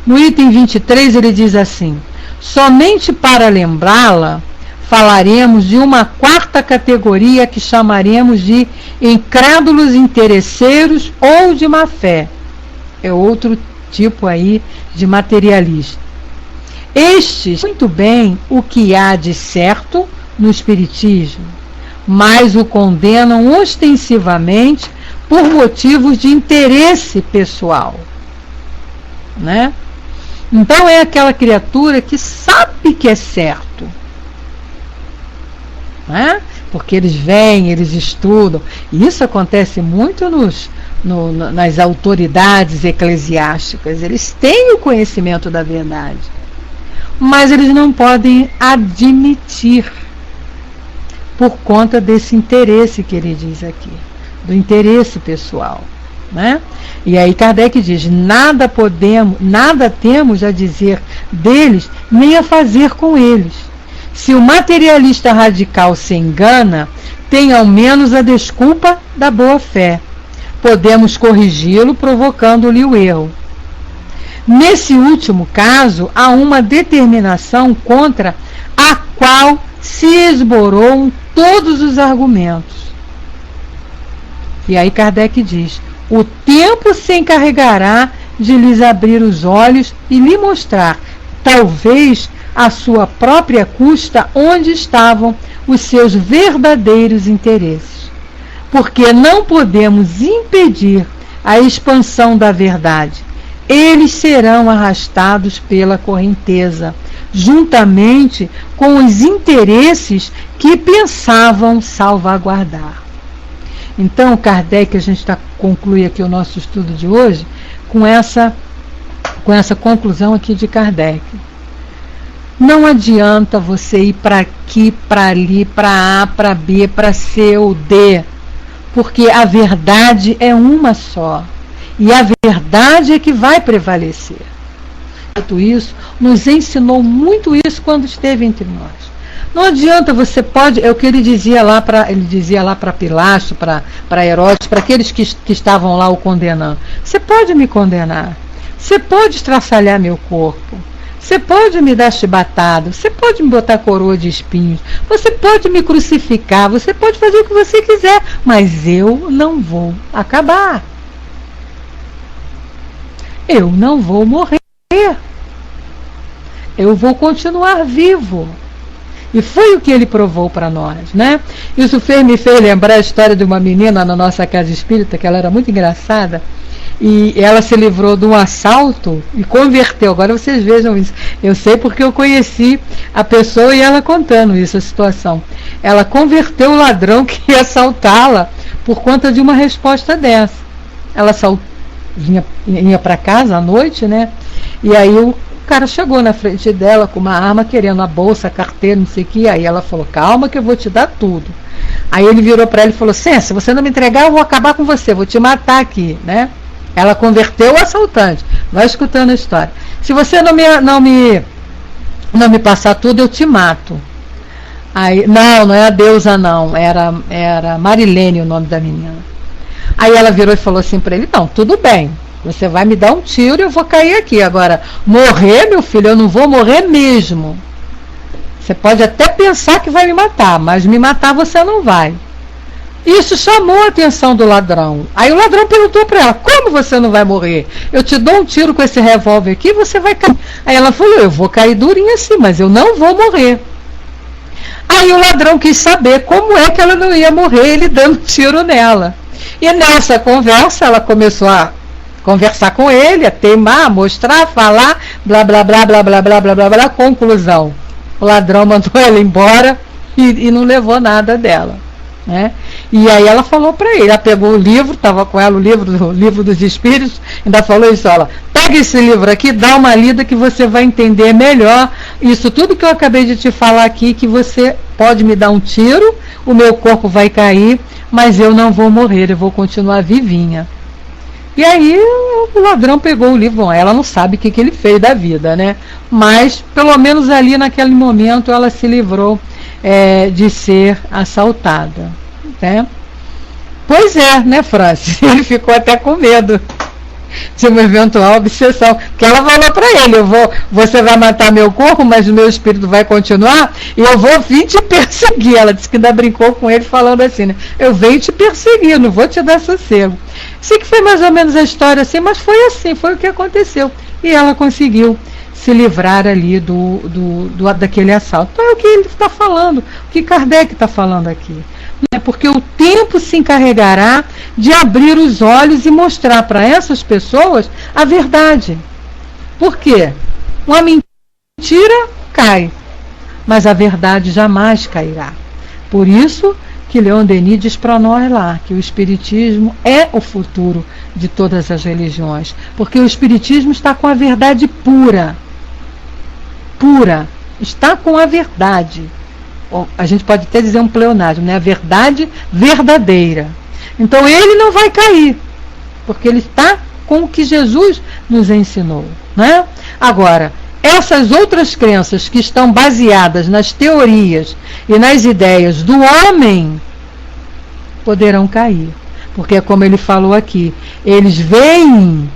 No item 23 ele diz assim, somente para lembrá-la, falaremos de uma quarta categoria que chamaremos de incrédulos interesseiros ou de má fé. É outro tipo aí de materialista. Estes, muito bem o que há de certo no Espiritismo, mas o condenam ostensivamente por motivos de interesse pessoal, né? Então é aquela criatura que sabe que é certo, né? Porque eles vêm, eles estudam, e isso acontece muito nas autoridades eclesiásticas. Eles têm o conhecimento da verdade, mas eles não podem admitir, por conta desse interesse que ele diz aqui, do interesse pessoal, né? E aí Kardec diz: nada temos a dizer deles, nem a fazer com eles. Se o materialista radical se engana, tem ao menos a desculpa da boa-fé. Podemos corrigi-lo provocando-lhe o erro. Nesse último caso, há uma determinação contra a qual se esboram todos os argumentos. E aí Kardec diz: o tempo se encarregará de lhes abrir os olhos e lhe mostrar, talvez à sua própria custa, onde estavam os seus verdadeiros interesses. Porque não podemos impedir a expansão da verdade. Eles serão arrastados pela correnteza, juntamente com os interesses que pensavam salvaguardar. Então, Kardec, a gente está concluindo aqui o nosso estudo de hoje com essa conclusão aqui de Kardec. Não adianta você ir para aqui, para ali, para A, para B, para C ou D, porque a verdade é uma só. E a verdade é que vai prevalecer. Isso nos ensinou muito isso quando esteve entre nós. Não adianta, você pode, é o que ele dizia lá para Pilatos, para Herodes, para aqueles que estavam lá o condenando. Você pode me condenar, você pode estraçalhar meu corpo, você pode me dar chibatada, você pode me botar coroa de espinhos, você pode me crucificar, você pode fazer o que você quiser, mas eu não vou acabar. Eu não vou morrer. Eu vou continuar vivo. E foi o que ele provou para nós, né? Isso me fez lembrar a história de uma menina na nossa casa espírita, que ela era muito engraçada, e ela se livrou de um assalto e converteu. Agora vocês vejam isso. Eu sei porque eu conheci a pessoa e ela contando isso, a situação. Ela converteu o ladrão que ia assaltá-la por conta de uma resposta dessa. Ela ia para casa à noite, né? E aí o cara chegou na frente dela com uma arma, querendo a bolsa, a carteira, não sei o que. Aí ela falou: calma que eu vou te dar tudo. Aí ele virou para ela e falou: se você não me entregar, eu vou acabar com você, vou te matar aqui, né? Ela converteu o assaltante. Vai escutando a história. Se você não me passar tudo, eu te mato. Aí, não é a deusa não, era Marilene o nome da menina. Aí ela virou e falou assim para ele: não, tudo bem, você vai me dar um tiro e eu vou cair aqui. Agora, morrer, meu filho, eu não vou morrer mesmo. Você pode até pensar que vai me matar, mas me matar você não vai. Isso chamou a atenção do ladrão. Aí o ladrão perguntou para ela: como você não vai morrer? Eu te dou um tiro com esse revólver aqui e você vai cair. Aí ela falou: eu vou cair durinha assim, mas eu não vou morrer. Aí o ladrão quis saber como é que ela não ia morrer, ele dando tiro nela. E nessa conversa ela começou a conversar com ele, a teimar, a mostrar, a falar, blá blá blá blá blá blá blá blá blá. Conclusão: o ladrão mandou ela embora e não levou nada dela, né? E aí ela falou para ele, ela pegou o livro, estava com ela o livro dos Espíritos, ainda falou isso: olha, pega esse livro aqui, dá uma lida que você vai entender melhor isso tudo que eu acabei de te falar aqui, que você pode me dar um tiro, o meu corpo vai cair, mas eu não vou morrer, eu vou continuar vivinha. E aí o ladrão pegou o livro. Bom, ela não sabe o que ele fez da vida, né? Mas pelo menos ali naquele momento ela se livrou de ser assaltada, né? Pois é, né, Francis? Ele ficou até com medo de uma eventual obsessão, que ela falou para ele: você vai matar meu corpo, mas o meu espírito vai continuar, e eu vou vir te perseguir. Ela disse que ainda brincou com ele falando assim, né? Eu venho te perseguir, não vou te dar sossego. Sei que foi mais ou menos a história assim, mas foi assim, foi o que aconteceu. E ela conseguiu se livrar ali daquele assalto. Então é o que ele está falando, o que Kardec está falando aqui. Porque o tempo se encarregará de abrir os olhos e mostrar para essas pessoas a verdade. Por quê? Uma mentira cai, mas a verdade jamais cairá. Por isso que Leon Denis diz para nós lá que o Espiritismo é o futuro de todas as religiões, porque o Espiritismo está com a verdade pura, está com a verdade. A gente pode até dizer um pleonasmo, né? A verdade verdadeira. Então ele não vai cair. porque ele está com o que Jesus nos ensinou, né? Agora, essas outras crenças que estão baseadas nas teorias e nas ideias do homem poderão cair, porque como ele falou aqui, eles veem,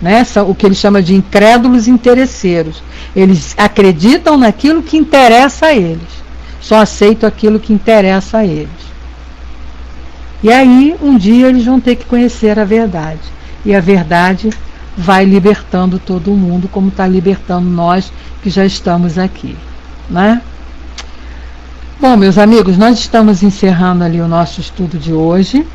né, o que ele chama de incrédulos interesseiros. Eles acreditam naquilo que interessa a eles, só aceitam aquilo que interessa a eles. E aí um dia eles vão ter que conhecer a verdade, e a verdade vai libertando todo mundo, como está libertando nós que já estamos aqui, né? Bom, meus amigos, nós estamos encerrando ali o nosso estudo de hoje.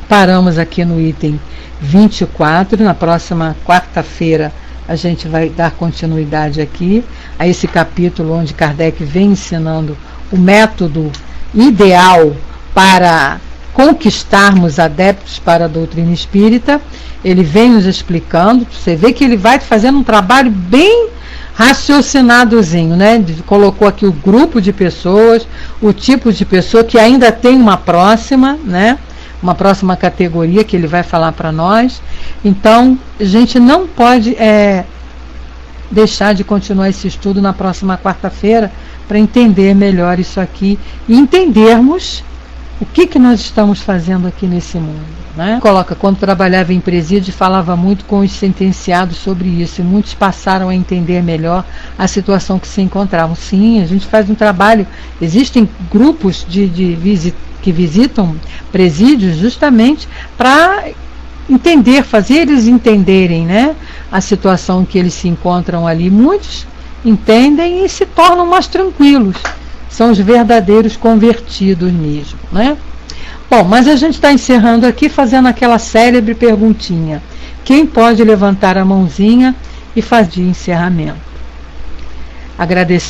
Paramos aqui no item 24. Na próxima quarta-feira a gente vai dar continuidade aqui a esse capítulo onde Kardec vem ensinando o método ideal para conquistarmos adeptos para a doutrina espírita. Ele vem nos explicando, você vê que ele vai fazendo um trabalho bem raciocinadozinho, né? Colocou aqui o grupo de pessoas, o tipo de pessoa que ainda tem uma próxima, né? Uma próxima categoria que ele vai falar para nós. Então, a gente não pode deixar de continuar esse estudo na próxima quarta-feira para entender melhor isso aqui e entendermos o que nós estamos fazendo aqui nesse mundo, né? Coloca, quando trabalhava em presídio, falava muito com os sentenciados sobre isso, e muitos passaram a entender melhor a situação que se encontravam. Sim, a gente faz um trabalho, existem grupos que visitam presídios justamente para entender, fazer eles entenderem, né, a situação que eles se encontram ali. Muitos entendem e se tornam mais tranquilos. São os verdadeiros convertidos mesmo, né? Bom, mas a gente está encerrando aqui fazendo aquela célebre perguntinha. Quem pode levantar a mãozinha e fazer encerramento? Agradecer